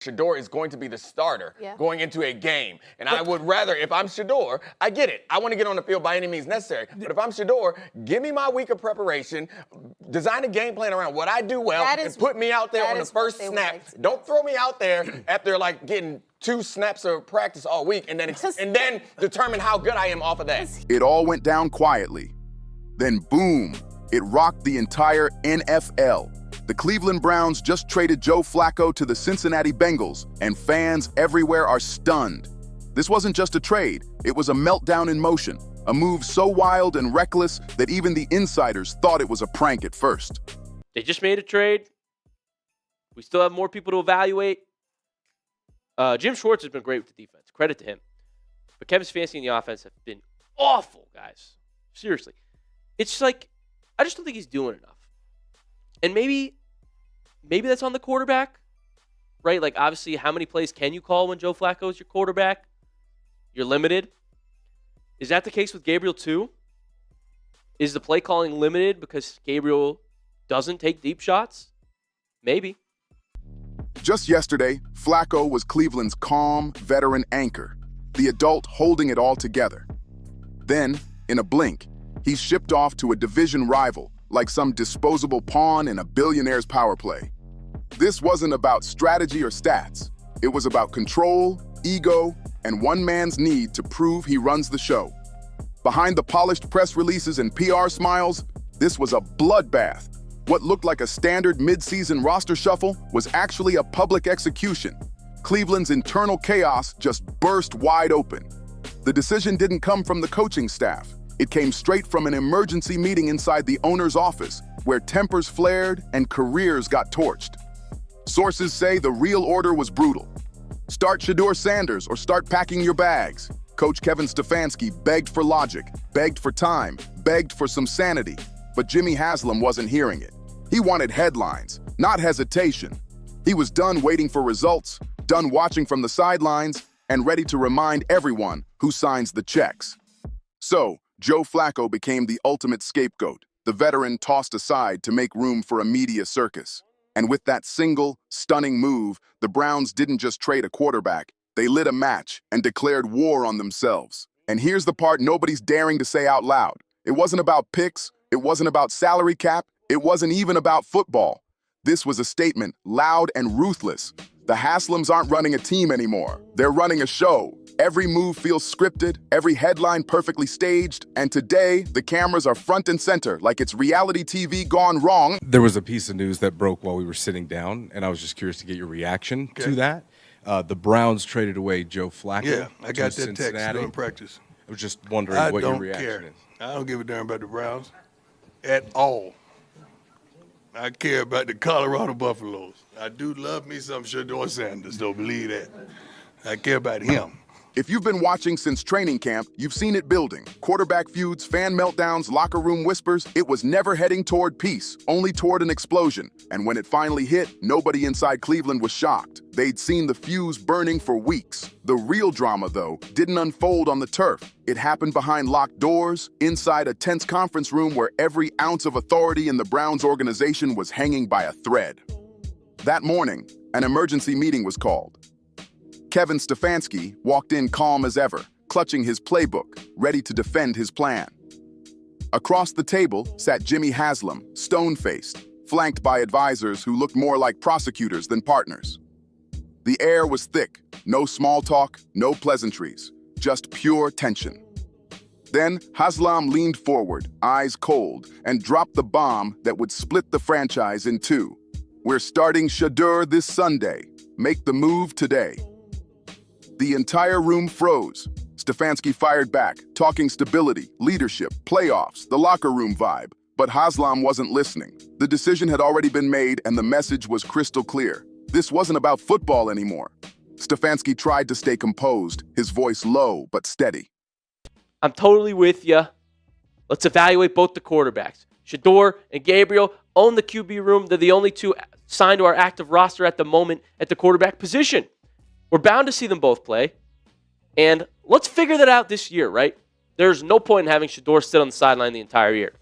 Shador is going to be the starter Yeah. going into a game. And I would rather, if I'm Shador, I get it. I want to get on the field by any means necessary. But if I'm Shador, give me my week of preparation, design a game plan around what I do well, and put me out there on the first snap. Don't throw me out there after like getting 2 snaps of practice all week and then determine how good I am off of that. It all went down quietly. Then boom, it rocked the entire N.F.L. The Cleveland Browns just traded Joe Flacco to the Cincinnati Bengals, and fans everywhere are stunned. This wasn't just a trade, it was a meltdown in motion, a move so wild and reckless that even the insiders thought it was a prank at first. They just made a trade. We still have more people to evaluate. Jim Schwartz has been great with the defense. Credit to him. But Kevin Stefansky and the offense have been awful, guys. Seriously. It's just like, I just don't think he's doing enough. And maybe that's on the quarterback, right? Like, obviously, how many plays can you call when Joe Flacco is your quarterback? You're limited. Is that the case with Gabriel, too? Is the play calling limited because Gabriel doesn't take deep shots? Maybe. Just yesterday, Flacco was Cleveland's calm, veteran anchor, the adult holding it all together. Then, in a blink, he's shipped off to a division rival, like some disposable pawn in a billionaire's power play. This wasn't about strategy or stats. It was about control, ego, and one man's need to prove he runs the show. Behind the polished press releases and PR smiles, this was a bloodbath. What looked like a standard mid-season roster shuffle was actually a public execution. Cleveland's internal chaos just burst wide open. The decision didn't come from the coaching staff. It came straight from an emergency meeting inside the owner's office, where tempers flared and careers got torched. Sources say the real order was brutal. Start Shedeur Sanders or start packing your bags. Coach Kevin Stefansky begged for logic, begged for time, begged for some sanity. But Jimmy Haslam wasn't hearing it. He wanted headlines, not hesitation. He was done waiting for results, done watching from the sidelines, and ready to remind everyone who signs the checks. So, Joe Flacco became the ultimate scapegoat, the veteran tossed aside to make room for a media circus. And with that single, stunning move, the Browns didn't just trade a quarterback, they lit a match and declared war on themselves. And here's the part nobody's daring to say out loud. It wasn't about picks, it wasn't about salary cap, it wasn't even about football. This was a statement, loud and ruthless. The Haslams aren't running a team anymore. They're running a show. Every move feels scripted, every headline perfectly staged, and today, the cameras are front and center like it's reality TV gone wrong. There was a piece of news that broke while we were sitting down, and I was just curious to get your reaction to that. The Browns traded away Joe Flacco. Yeah, I got that Cincinnati. text during practice. I was just wondering what your reaction is. I don't give a damn about the Browns at all. I care about the Colorado Buffaloes. I do love me some Shedeur Sanders, don't believe that. I care about him. If you've been watching since training camp, you've seen it building. Quarterback feuds, fan meltdowns, locker room whispers. It was never heading toward peace, only toward an explosion. And when it finally hit, nobody inside Cleveland was shocked. They'd seen the fuse burning for weeks. The real drama, though, didn't unfold on the turf. It happened behind locked doors, inside a tense conference room where every ounce of authority in the Browns organization was hanging by a thread. That morning, an emergency meeting was called. Kevin Stefansky walked in calm as ever, clutching his playbook, ready to defend his plan. Across the table sat Jimmy Haslam, stone-faced, flanked by advisors who looked more like prosecutors than partners. The air was thick, no small talk, no pleasantries, just pure tension. Then Haslam leaned forward, eyes cold, and dropped the bomb that would split the franchise in two. We're starting Shador this Sunday. Make the move today. The entire room froze. Stefansky fired back, talking stability, leadership, playoffs, the locker room vibe. But Haslam wasn't listening. The decision had already been made and the message was crystal clear. This wasn't about football anymore. Stefansky tried to stay composed, his voice low but steady. I'm totally with you. Let's evaluate both the quarterbacks. Shador and Gabriel own the QB room. They're the only two signed to our active roster at the moment at the quarterback position. We're bound to see them both play. And let's figure that out this year, right? There's no point in having Shador sit on the sideline the entire year.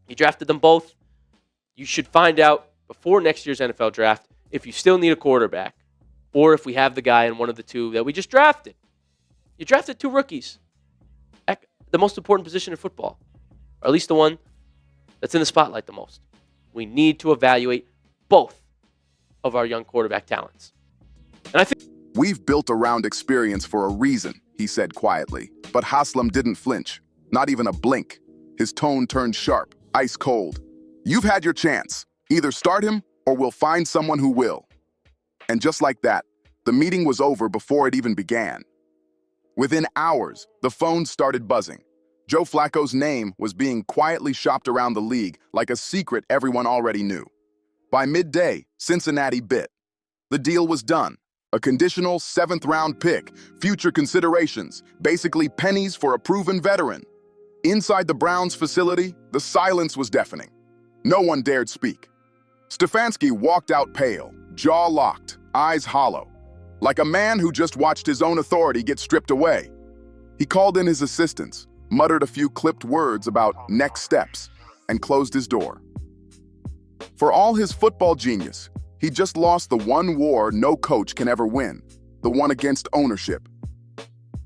You drafted them both. You should find out before next year's NFL draft if you still need a quarterback. or if we have the guy in one of the two that we just drafted. You drafted 2 rookies. The most important position in football, or at least the one that's in the spotlight the most. We need to evaluate both of our young quarterback talents. And I think We've built around experience for a reason, he said quietly. But Haslam didn't flinch, not even a blink. His tone turned sharp, ice cold. You've had your chance. Either start him or we'll find someone who will. And just like that, the meeting was over before it even began. Within hours, the phones started buzzing. Joe Flacco's name was being quietly shopped around the league like a secret everyone already knew. By midday, Cincinnati bit. The deal was done. A conditional 7th-round pick, future considerations, basically pennies for a proven veteran. Inside the Browns facility, the silence was deafening. No one dared speak. Stefansky walked out pale, jaw locked, eyes hollow, like a man who just watched his own authority get stripped away. He called in his assistants, muttered a few clipped words about next steps, and closed his door. For all his football genius, he just lost the one war no coach can ever win, the one against ownership.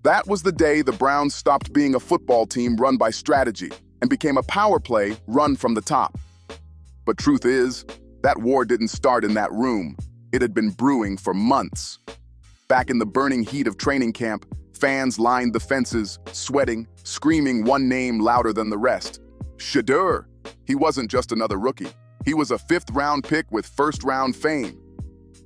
That was the day the Browns stopped being a football team run by strategy and became a power play run from the top. But truth is, that war didn't start in that room. It had been brewing for months. Back in the burning heat of training camp, fans lined the fences, sweating, screaming one name louder than the rest. Shedeur. He wasn't just another rookie. He was a 5th-round pick with 1st-round fame.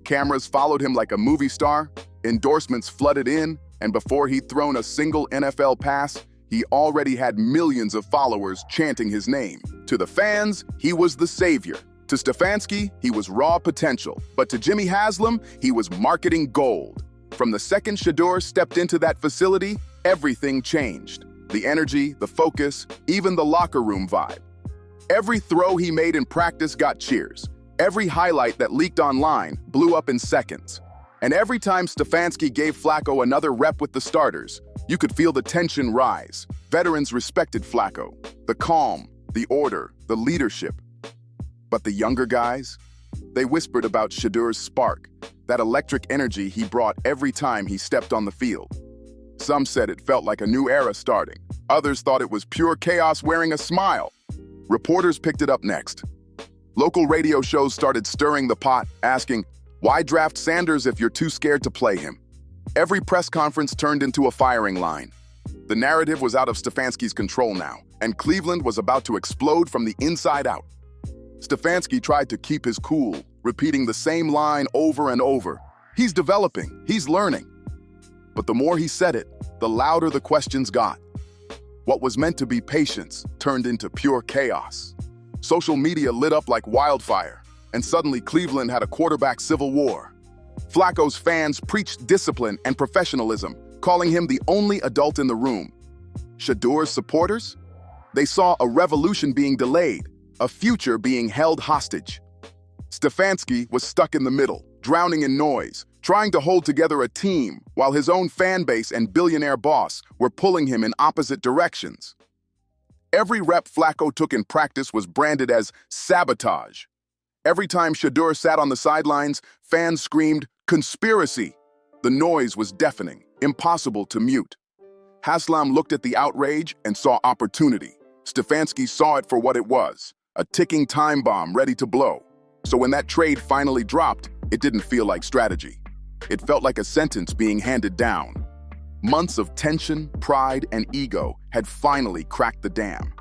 Cameras followed him like a movie star, endorsements flooded in, and before he'd thrown a single NFL pass, he already had millions of followers chanting his name. To the fans, he was the savior. To Stefansky, he was raw potential. But to Jimmy Haslam, he was marketing gold. From the second Shador stepped into that facility, everything changed. The energy, the focus, even the locker room vibe. Every throw he made in practice got cheers. Every highlight that leaked online blew up in seconds. And every time Stefansky gave Flacco another rep with the starters, you could feel the tension rise. Veterans respected Flacco. The calm, the order, the leadership. But the younger guys? They whispered about Shedeur's spark, that electric energy he brought every time he stepped on the field. Some said it felt like a new era starting. Others thought it was pure chaos wearing a smile. Reporters picked it up next. Local radio shows started stirring the pot, asking, why draft Sanders if you're too scared to play him? Every press conference turned into a firing line. The narrative was out of Stefansky's control now, and Cleveland was about to explode from the inside out. Stefansky tried to keep his cool, repeating the same line over and over. He's developing, he's learning. But the more he said it, the louder the questions got. What was meant to be patience turned into pure chaos. Social media lit up like wildfire, and suddenly Cleveland had a quarterback civil war. Flacco's fans preached discipline and professionalism, calling him the only adult in the room. Shedeur's supporters? They saw a revolution being delayed, a future being held hostage. Stefansky was stuck in the middle, drowning in noise, trying to hold together a team while his own fan base and billionaire boss were pulling him in opposite directions. Every rep Flacco took in practice was branded as sabotage. Every time Shedeur sat on the sidelines, fans screamed, "Conspiracy!" The noise was deafening, impossible to mute. Haslam looked at the outrage and saw opportunity. Stefansky saw it for what it was, a ticking time bomb ready to blow. So when that trade finally dropped, it didn't feel like strategy. It felt like a sentence being handed down. Months of tension, pride, and ego had finally cracked the dam.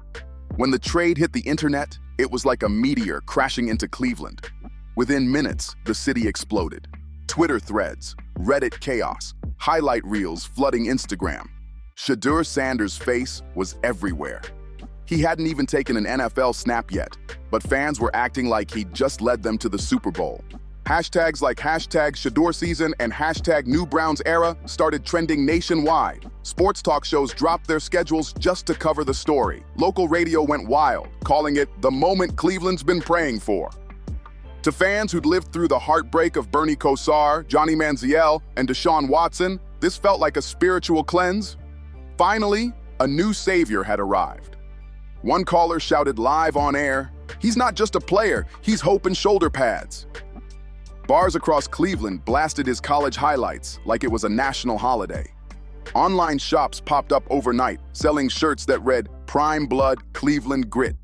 When the trade hit the internet, it was like a meteor crashing into Cleveland. Within minutes, the city exploded. Twitter threads, Reddit chaos, highlight reels flooding Instagram. Shedeur Sanders' face was everywhere. He hadn't even taken an NFL snap yet, but fans were acting like he'd just led them to the Super Bowl. Hashtags like #Shedeur season and #New Browns era started trending nationwide. Sports talk shows dropped their schedules just to cover the story. Local radio went wild, calling it the moment Cleveland's been praying for. To fans who'd lived through the heartbreak of Bernie Kosar, Johnny Manziel, and Deshaun Watson, this felt like a spiritual cleanse. Finally, a new savior had arrived. One caller shouted live on air, "He's not just a player, he's hope and shoulder pads." Bars across Cleveland blasted his college highlights like it was a national holiday. Online shops popped up overnight, selling shirts that read, "Prime Blood, Cleveland Grit."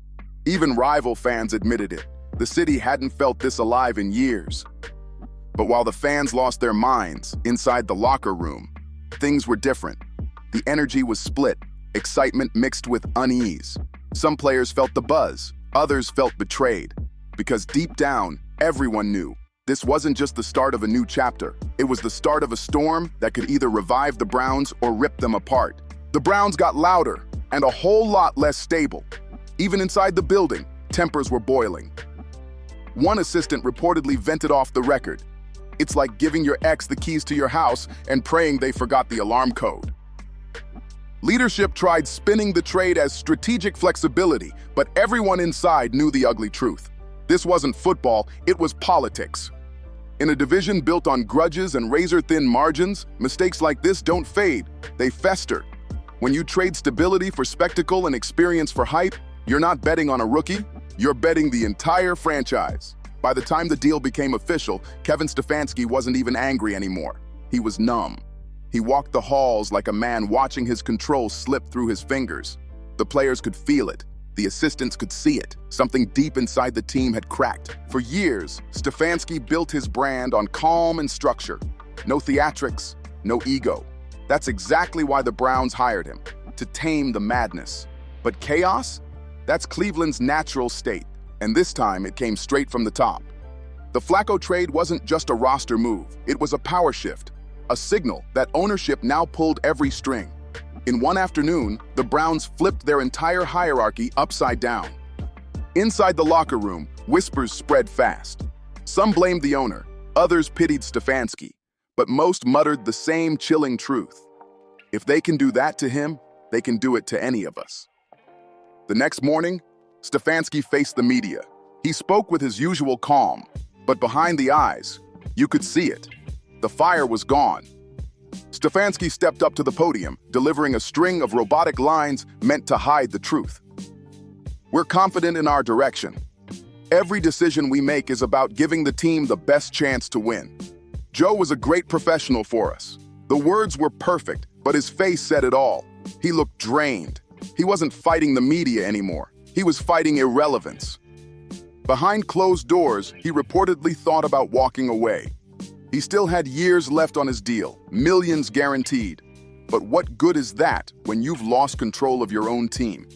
Even rival fans admitted it. The city hadn't felt this alive in years. But while the fans lost their minds inside the locker room, things were different. The energy was split, excitement mixed with unease. Some players felt the buzz, others felt betrayed. Because deep down, everyone knew this wasn't just the start of a new chapter. It was the start of a storm that could either revive the Browns or rip them apart. The Browns got louder and a whole lot less stable. Even inside the building, tempers were boiling. One assistant reportedly vented off the record. "It's like giving your ex the keys to your house and praying they forgot the alarm code." Leadership tried spinning the trade as strategic flexibility, but everyone inside knew the ugly truth. This wasn't football, it was politics. In a division built on grudges and razor-thin margins, mistakes like this don't fade, they fester. When you trade stability for spectacle and experience for hype, you're not betting on a rookie, you're betting the entire franchise. By the time the deal became official, Kevin Stefansky wasn't even angry anymore. He was numb. He walked the halls like a man watching his control slip through his fingers. The players could feel it. The assistants could see it. Something deep inside the team had cracked. For years, Stefansky built his brand on calm and structure. No theatrics, no ego. That's exactly why the Browns hired him, to tame the madness. But chaos? That's Cleveland's natural state. And this time, it came straight from the top. The Flacco trade wasn't just a roster move. It was a power shift, a signal that ownership now pulled every string. In one afternoon, the Browns flipped their entire hierarchy upside down. Inside the locker room, whispers spread fast. Some blamed the owner, others pitied Stefansky, but most muttered the same chilling truth. If they can do that to him, they can do it to any of us. The next morning, Stefansky faced the media. He spoke with his usual calm, but behind the eyes, you could see it. The fire was gone. Stefansky stepped up to the podium, delivering a string of robotic lines meant to hide the truth. "We're confident in our direction. Every decision we make is about giving the team the best chance to win. Joe was a great professional for us." The words were perfect, but his face said it all. He looked drained. He wasn't fighting the media anymore. He was fighting irrelevance. Behind closed doors, he reportedly thought about walking away. He still had years left on his deal, millions guaranteed. But what good is that when you've lost control of your own team?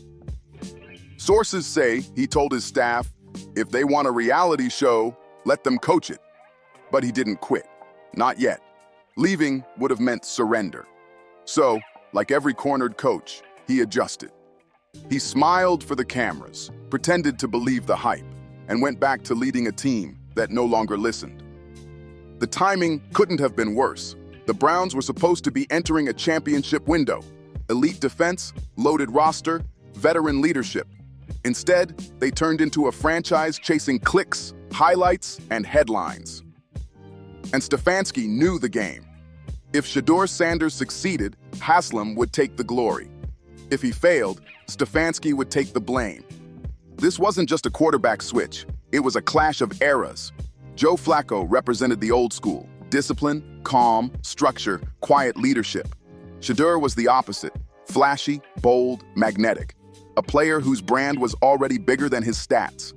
Sources say he told his staff, if they want a reality show, let them coach it. But he didn't quit. Not yet. Leaving would have meant surrender. So, like every cornered coach, he adjusted. He smiled for the cameras, pretended to believe the hype, and went back to leading a team that no longer listened. The timing couldn't have been worse. The Browns were supposed to be entering a championship window. Elite defense, loaded roster, veteran leadership. Instead, they turned into a franchise chasing clicks, highlights, and headlines. And Stefansky knew the game. If Shedeur Sanders succeeded, Haslam would take the glory. If he failed, Stefansky would take the blame. This wasn't just a quarterback switch. It was a clash of eras. Joe Flacco represented the old school. Discipline, calm, structure, quiet leadership. Shedeur was the opposite. Flashy, bold, magnetic. A player whose brand was already bigger than his stats.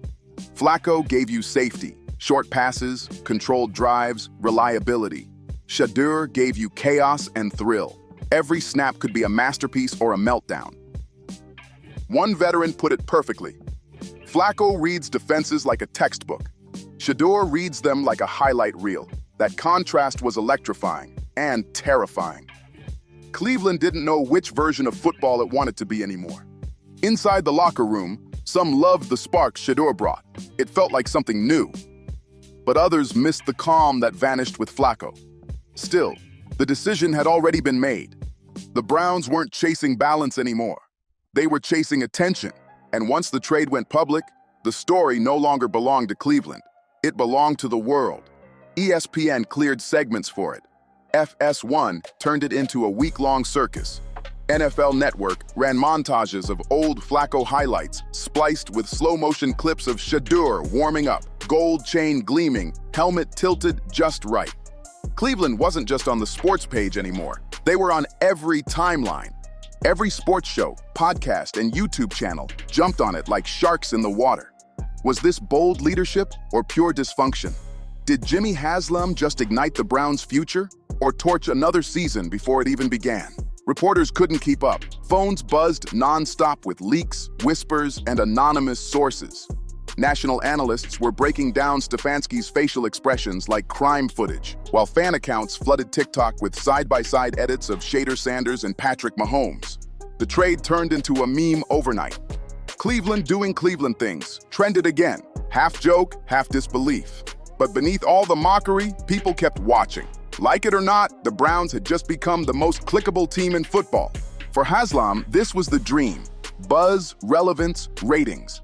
Flacco gave you safety, short passes, controlled drives, reliability. Shedeur gave you chaos and thrill. Every snap could be a masterpiece or a meltdown. One veteran put it perfectly. Flacco reads defenses like a textbook. Shedeur reads them like a highlight reel. That contrast was electrifying and terrifying. Cleveland didn't know which version of football it wanted to be anymore. Inside the locker room, some loved the spark Shedeur brought. It felt like something new. But others missed the calm that vanished with Flacco. Still, the decision had already been made. The Browns weren't chasing balance anymore. They were chasing attention. And once the trade went public, the story no longer belonged to Cleveland. It belonged to the world. ESPN cleared segments for it. FS1 turned it into a week-long circus. NFL Network ran montages of old Flacco highlights, spliced with slow-motion clips of Shedeur warming up, gold chain gleaming, helmet tilted just right. Cleveland wasn't just on the sports page anymore. They were on every timeline. Every sports show, podcast, and YouTube channel jumped on it like sharks in the water. Was this bold leadership or pure dysfunction? Did Jimmy Haslam just ignite the Browns' future or torch another season before it even began? Reporters couldn't keep up. Phones buzzed nonstop with leaks, whispers, and anonymous sources. National analysts were breaking down Stefansky's facial expressions like crime footage, while fan accounts flooded TikTok with side-by-side edits of Shedeur Sanders and Patrick Mahomes. The trade turned into a meme overnight. Cleveland doing Cleveland things trended again, half joke, half disbelief. But beneath all the mockery, people kept watching. Like it or not, the Browns had just become the most clickable team in football. For Haslam, this was the dream. Buzz, relevance, ratings.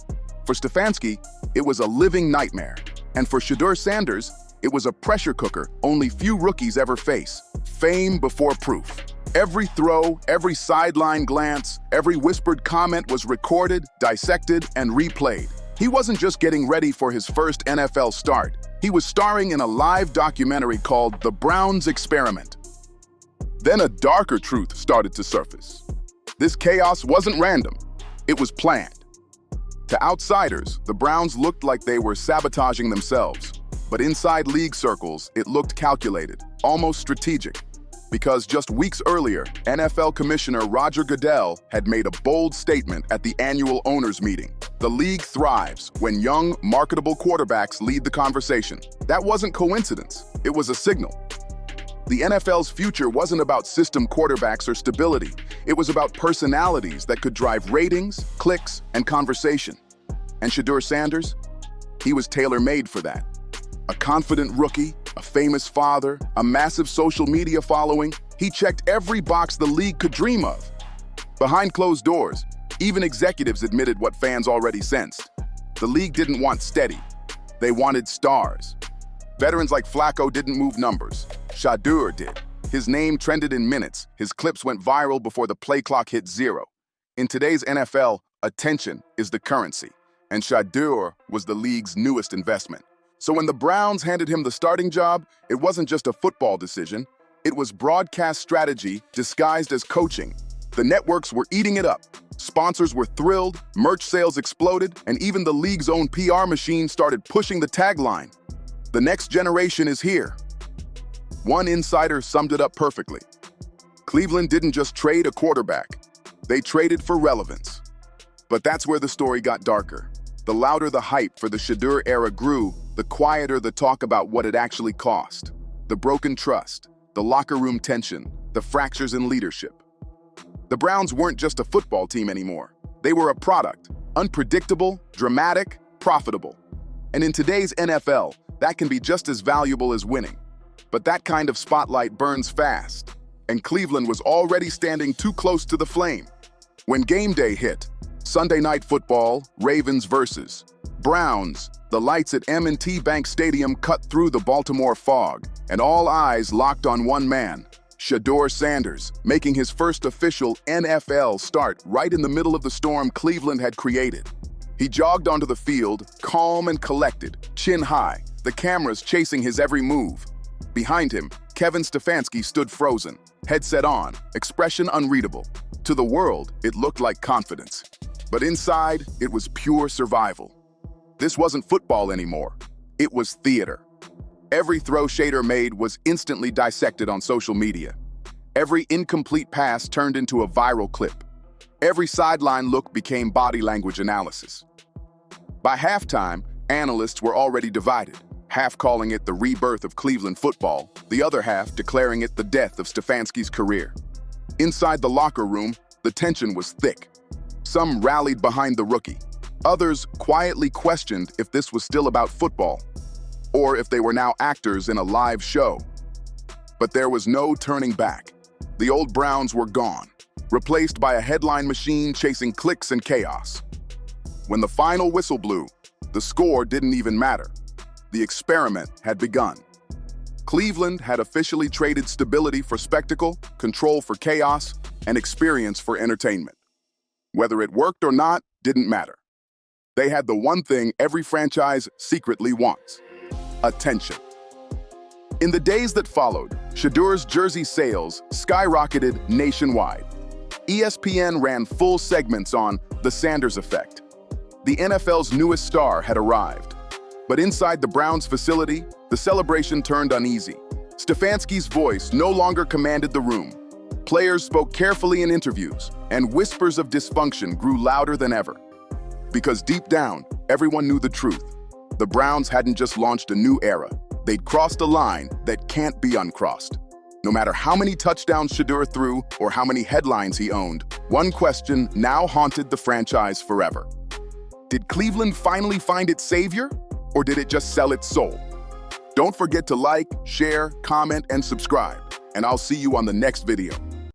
For Stefansky, it was a living nightmare. And for Shedeur Sanders, it was a pressure cooker only few rookies ever face. Fame before proof. Every throw, every sideline glance, every whispered comment was recorded, dissected, and replayed. He wasn't just getting ready for his first NFL start. He was starring in a live documentary called The Browns Experiment. Then a darker truth started to surface. This chaos wasn't random. It was planned. To outsiders, the Browns looked like they were sabotaging themselves. But inside league circles, it looked calculated, almost strategic. Because just weeks earlier, NFL Commissioner Roger Goodell had made a bold statement at the annual owners' meeting. The league thrives when young, marketable quarterbacks lead the conversation. That wasn't coincidence. It was a signal. The NFL's future wasn't about system quarterbacks or stability. It was about personalities that could drive ratings, clicks, and conversation. And Shedeur Sanders? He was tailor-made for that. A confident rookie, a famous father, a massive social media following, he checked every box the league could dream of. Behind closed doors, even executives admitted what fans already sensed. The league didn't want steady. They wanted stars. Veterans like Flacco didn't move numbers. Shador did. His name trended in minutes. His clips went viral before the play clock hit zero. In today's NFL, attention is the currency, and Shador was the league's newest investment. So when the Browns handed him the starting job, it wasn't just a football decision. It was broadcast strategy disguised as coaching. The networks were eating it up. Sponsors were thrilled, merch sales exploded, and even the league's own PR machine started pushing the tagline. The next generation is here. One insider summed it up perfectly. Cleveland didn't just trade a quarterback. They traded for relevance. But that's where the story got darker. The louder the hype for the Shedeur era grew, the quieter the talk about what it actually cost. The broken trust, the locker room tension, the fractures in leadership. The Browns weren't just a football team anymore. They were a product, unpredictable, dramatic, profitable. And in today's NFL, that can be just as valuable as winning. But that kind of spotlight burns fast, and Cleveland was already standing too close to the flame. When game day hit, Sunday Night Football, Ravens versus Browns, the lights at M&T Bank Stadium cut through the Baltimore fog, and all eyes locked on one man, Shedeur Sanders, making his first official NFL start right in the middle of the storm Cleveland had created. He jogged onto the field, calm and collected, chin high, the cameras chasing his every move. Behind him, Kevin Stefansky stood frozen, headset on, expression unreadable. To the world, it looked like confidence. But inside, it was pure survival. This wasn't football anymore. It was theater. Every throw Shador made was instantly dissected on social media. Every incomplete pass turned into a viral clip. Every sideline look became body language analysis. By halftime, analysts were already divided, half calling it the rebirth of Cleveland football, the other half declaring it the death of Stefansky's career. Inside the locker room, the tension was thick. Some rallied behind the rookie. Others quietly questioned if this was still about football, or if they were now actors in a live show. But there was no turning back. The old Browns were gone, replaced by a headline machine chasing clicks and chaos. When the final whistle blew, the score didn't even matter. The experiment had begun. Cleveland had officially traded stability for spectacle, control for chaos, and experience for entertainment. Whether it worked or not didn't matter. They had the one thing every franchise secretly wants: attention. In the days that followed, Shedur's jersey sales skyrocketed nationwide. ESPN ran full segments on the Sanders effect. The NFL's newest star had arrived. But inside the Browns facility, the celebration turned uneasy. Stefansky's voice no longer commanded the room. Players spoke carefully in interviews, and whispers of dysfunction grew louder than ever. Because deep down, everyone knew the truth. The Browns hadn't just launched a new era. They'd crossed a line that can't be uncrossed. No matter how many touchdowns Shedeur threw or how many headlines he owned, one question now haunted the franchise forever. Did Cleveland finally find its savior, or did it just sell its soul? Don't forget to like, share, comment, and subscribe, and I'll see you on the next video.